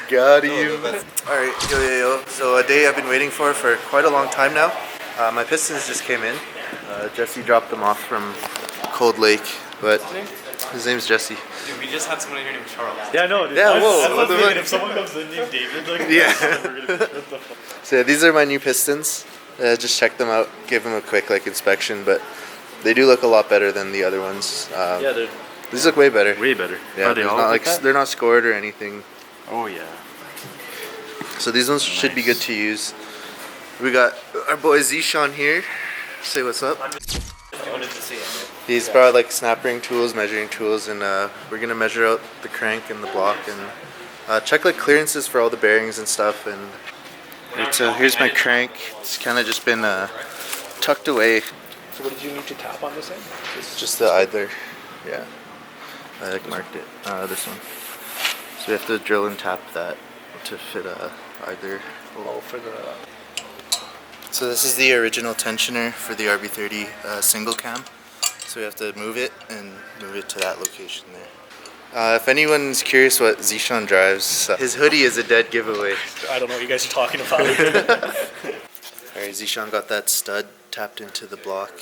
Got him. Alright, yo. So a day I've been waiting for quite a long time now. My pistons just came in. Jesse dropped them off from Cold Lake, but his name's Jesse. Dude, we just had someone in here named Charles. Yeah, no, dude. Yeah, I whoa. was thinking if someone comes in named David, like, Yeah. we're gonna be, what the fuck? So yeah, these are my new pistons. Just check them out, give them a quick inspection, but they do look a lot better than the other ones. Yeah, these look way better. way better. Yeah, Are they all not like that? they're not scored or anything. Oh yeah. So these ones should be good to use. We got our boy Zishan here. Say what's up. I wanted to see it. He's brought like snap ring tools, measuring tools, and we're gonna measure out the crank and the block and check like clearances for all the bearings and stuff. And right, so here's my crank. It's kind of just been tucked away. So what did you need to tap on this end? It's just the idler. Yeah, I marked it. This one. So we have to drill and tap that to fit idler. Oh, for the... So this is the original tensioner for the RB30 single cam. So we have to move it and move it to that location there. If anyone's curious what Zishan drives, his hoodie is a dead giveaway. I don't know what you guys are talking about. Alright, Zishan got that stud tapped into the block.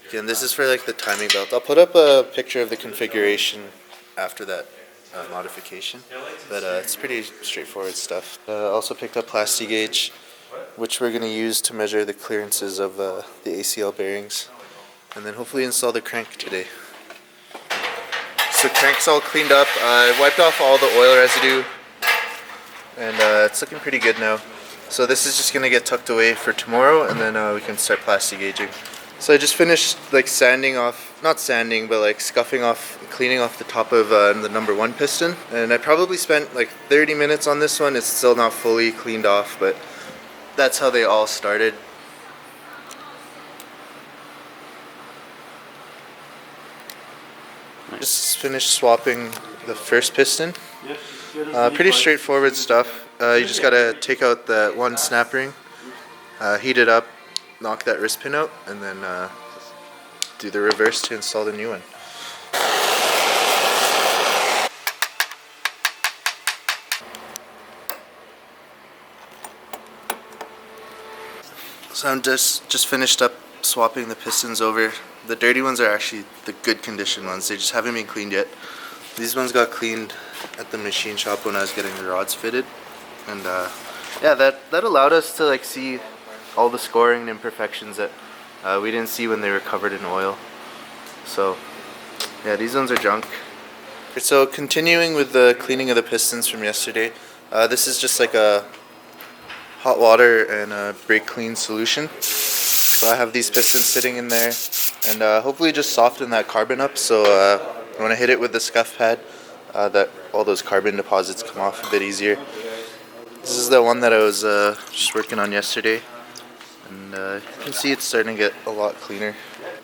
Again, this is for like the timing belt. I'll put up a picture of the configuration after that modification, but it's pretty straightforward stuff. Also picked up plasti gauge, which we're going to use to measure the clearances of the ACL bearings, and then hopefully install the crank today. So crank's all cleaned up. I wiped off all the oil residue, and it's looking pretty good now. So this is just going to get tucked away for tomorrow, and then we can start plasti gauging. So I just finished like sanding off, not sanding, but like scuffing off, cleaning off the top of the number 1 piston. And I probably spent like 30 minutes on this one. It's still not fully cleaned off, but that's how they all started. Just finished swapping the first piston. Pretty straightforward stuff. You just gotta take out that one snap ring, heat it up, knock that wrist pin out, and then do the reverse to install the new one. So I'm just finished up swapping the pistons over. The dirty ones are actually the good condition ones. They just haven't been cleaned yet. These ones got cleaned at the machine shop when I was getting the rods fitted, and yeah, that allowed us to like see all the scoring and imperfections that we didn't see when they were covered in oil. So yeah, these ones are junk. So continuing with the cleaning of the pistons from yesterday, this is just like a hot water and a brake clean solution. So I have these pistons sitting in there, and hopefully just soften that carbon up, so when I hit it with the scuff pad, that all those carbon deposits come off a bit easier. This is the one that I was just working on yesterday, and you can see it's starting to get a lot cleaner.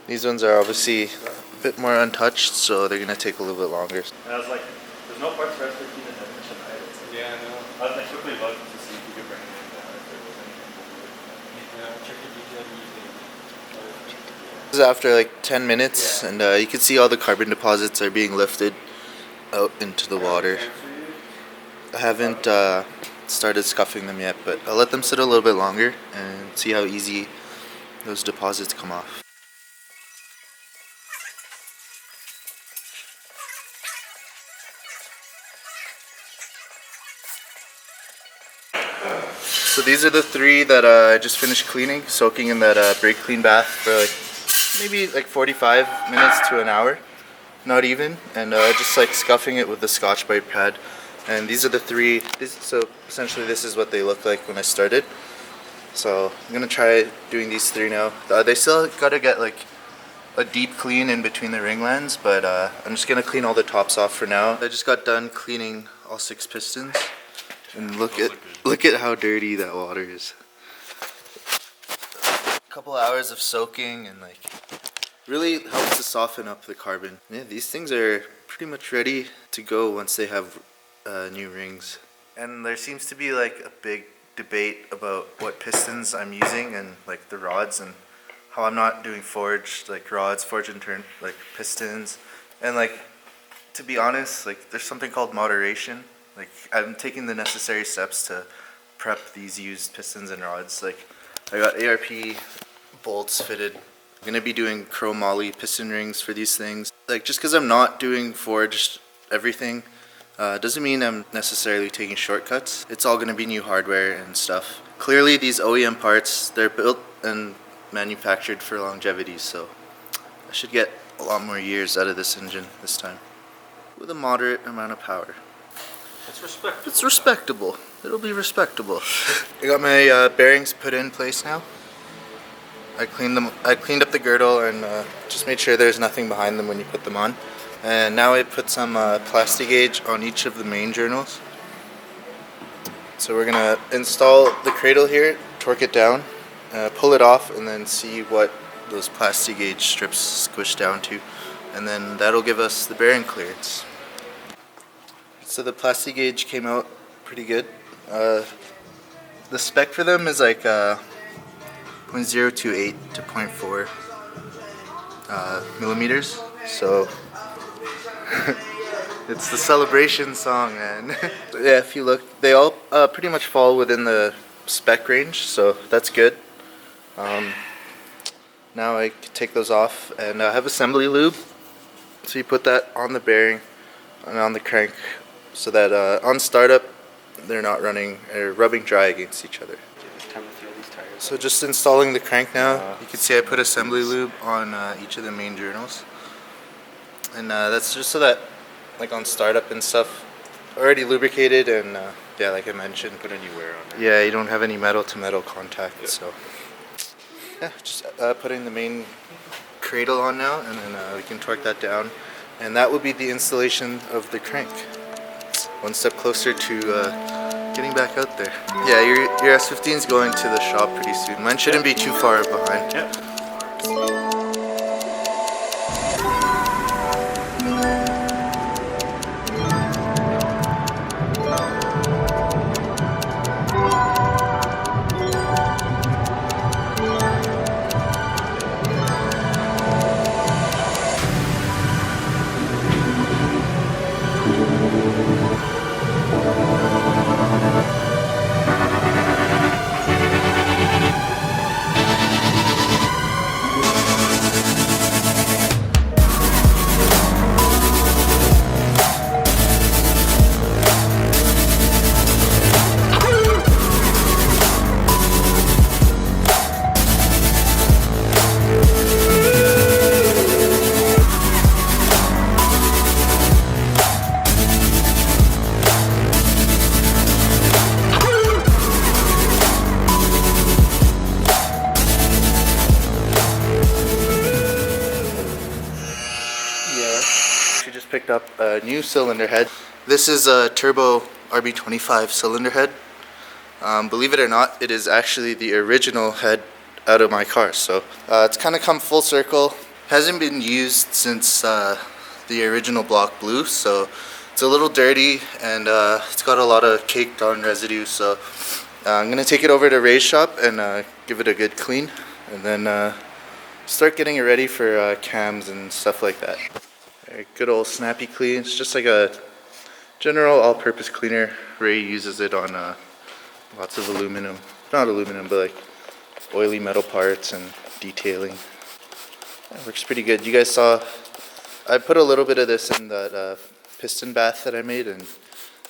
These ones are obviously a bit more untouched, so they're going to take a little bit longer. And I was like, there's no parts for us to keep in the mission either. Yeah, I know. I was like quickly look to see if we could bring it in if there was anything. Yeah, check the detail. This is after like 10 minutes, and you can see all the carbon deposits are being lifted out into the water. I haven't started scuffing them yet, but I'll let them sit a little bit longer and see how easy those deposits come off. So these are the 3 that I just finished cleaning, soaking in that brake clean bath for like maybe like 45 minutes to an hour, not even, and just like scuffing it with the Scotch-Brite pad. And these are the 3. So essentially this is what they look like when I started. So I'm gonna try doing these 3 now. They still gotta get like a deep clean in between the ringlands, but I'm just gonna clean all the tops off for now. I just got done cleaning all 6 pistons, and look at how dirty that water is. A couple hours of soaking, and like really helps to soften up the carbon. Yeah, these things are pretty much ready to go once they have new rings. And there seems to be like a big debate about what pistons I'm using and like the rods, and how I'm not doing forged like rods, forged and turned like pistons, and like to be honest, like there's something called moderation. Like I'm taking the necessary steps to prep these used pistons and rods. Like I got ARP bolts fitted. I'm gonna be doing chromoly piston rings for these things. Like just because I'm not doing forged everything doesn't mean I'm necessarily taking shortcuts. It's all gonna be new hardware and stuff. Clearly these OEM parts, they're built and manufactured for longevity, so I should get a lot more years out of this engine this time. With a moderate amount of power. It's respectable. It's respectable. It'll be respectable. I got my bearings put in place now. I cleaned up the girdle and just made sure there's nothing behind them when you put them on. And now I put some plastic gauge on each of the main journals. So we're gonna install the cradle here, torque it down, pull it off, and then see what those plastic gauge strips squish down to. And then that'll give us the bearing clearance. So the plastic gauge came out pretty good. The spec for them is like 0.028 to 0.4 millimeters. So it's the celebration song, man. Yeah, if you look, they all pretty much fall within the spec range, so that's good. Now I can take those off and have assembly lube. So you put that on the bearing and on the crank so that on startup they're not running or rubbing dry against each other. So just installing the crank now. You can see I put assembly lube on each of the main journals. And that's just so that like on startup and stuff, already lubricated and yeah, like I mentioned. Put any wear on it. Yeah, you don't have any metal to metal contact, so yeah, just putting the main cradle on now, and then we can torque that down, and that would be the installation of the crank. One step closer to getting back out there. Yeah, your S15 is going to the shop pretty soon. Mine shouldn't be too far behind. Yeah. Picked up a new cylinder head. This is a turbo RB25 cylinder head. Believe it or not, it is actually the original head out of my car. So it's kind of come full circle. Hasn't been used since the original block blue, so it's a little dirty and it's got a lot of caked on residue. So I'm gonna take it over to Ray's shop and give it a good clean, and then start getting it ready for cams and stuff like that. A good old snappy clean. It's just like a general all-purpose cleaner. Ray uses it on lots of aluminum, not aluminum, but like oily metal parts and detailing. It works pretty good. You guys saw, I put a little bit of this in that piston bath that I made, and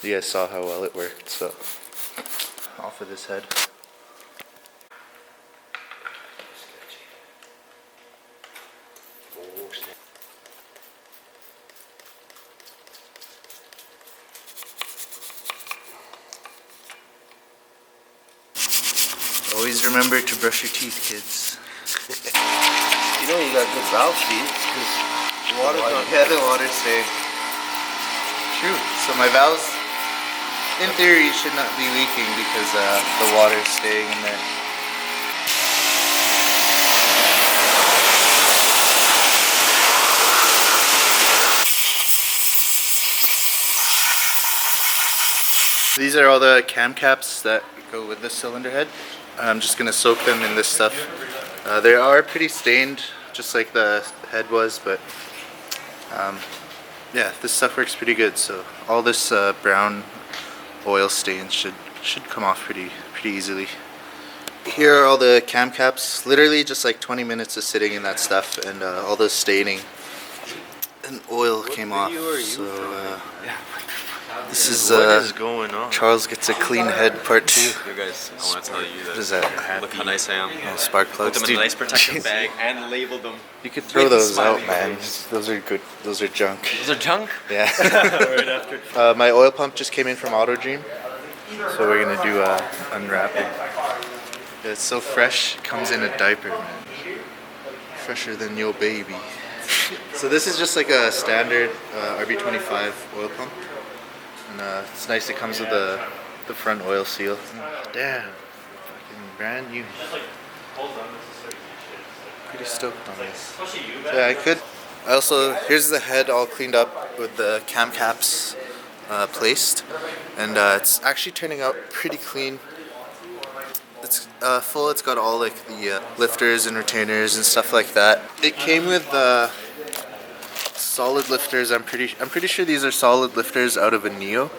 you guys saw how well it worked. So off of this head. Always remember to brush your teeth, kids. You know you got good valve feed because the water's not. Yeah, the water's staying. True. So my valves, in theory, should not be leaking because the water's staying in there. These are all the cam caps that go with the cylinder head. I'm just gonna soak them in this stuff. They are pretty stained, just like the head was, but yeah, this stuff works pretty good. So all this brown oil stains should come off pretty easily. Here are all the cam caps. Literally just like 20 minutes of sitting in that stuff, and all the staining and oil came off. So this is What is going on? Charles gets a clean head part 2. You guys, I want to tell you What that. is that? Look how nice I am. Oh, spark Put plugs. them in a Dude, nice protective jeez. bag and labeled them. You could throw With a those out, smiley man. face. Those are good. Those are junk. Those are junk. Yeah. right after. My oil pump just came in from Auto Dream, so we're gonna do unwrapping. Yeah, it's so fresh. It comes in a diaper, man. Fresher than your baby. So this is just like a standard RB25 oil pump, and it's nice. It comes with the front oil seal. Damn, fucking brand new. Pretty stoked on this. Yeah, I could. Here's the head all cleaned up with the cam caps placed, and it's actually turning out pretty clean. It's full. It's got all like the lifters and retainers and stuff like that. It came with solid lifters. I'm pretty sure these are solid lifters out of a Neo.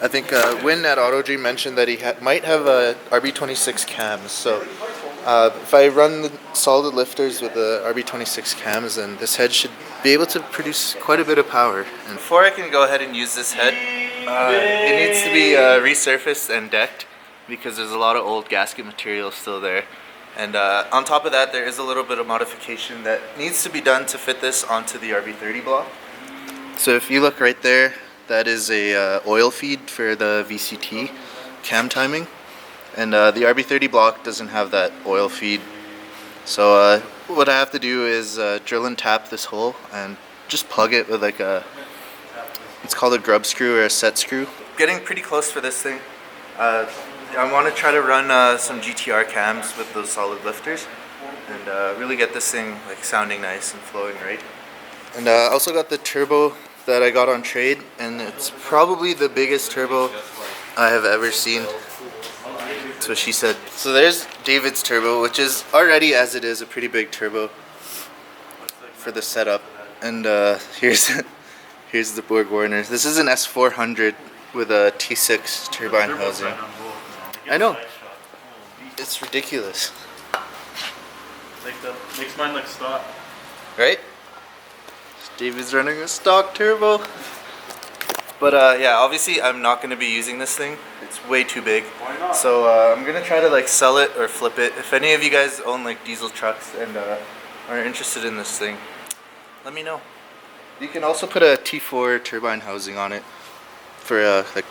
I think Win at Auto Dream mentioned that he might have a RB26 cams. So if I run the solid lifters with the RB26 cams, then this head should be able to produce quite a bit of power. And before I can go ahead and use this head, it needs to be resurfaced and decked, because there's a lot of old gasket material still there. And on top of that, there is a little bit of modification that needs to be done to fit this onto the RB30 block. So if you look right there, that is a oil feed for the VCT cam timing. And the RB30 block doesn't have that oil feed. So what I have to do is drill and tap this hole and just plug it with like it's called a grub screw or a set screw. Getting pretty close for this thing. I want to try to run some GTR cams with those solid lifters, and really get this thing like sounding nice and flowing right. And I also got the turbo that I got on trade, and it's probably the biggest turbo I have ever seen. That's what she said. So there's David's turbo, which is already, as it is, a pretty big turbo for the setup. And here's the Borg Warner. This is an S400 with a T6 turbine housing. I know. It's ridiculous. Makes mine look stock. Right? David's running a stock turbo. But yeah, obviously I'm not going to be using this thing. It's way too big. Why not? So I'm going to try to like sell it or flip it. If any of you guys own like diesel trucks and are interested in this thing, let me know. You can also put a T4 turbine housing on it for like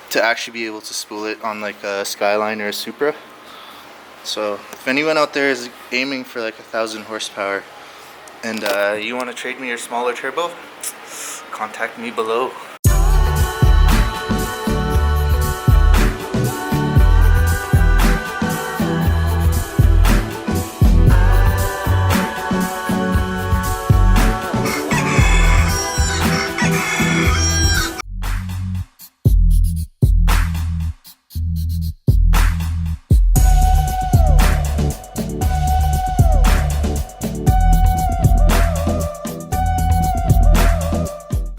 to actually be able to spool it on like a Skyline or a Supra. So if anyone out there is aiming for like 1,000 horsepower and you want to trade me your smaller turbo, contact me below.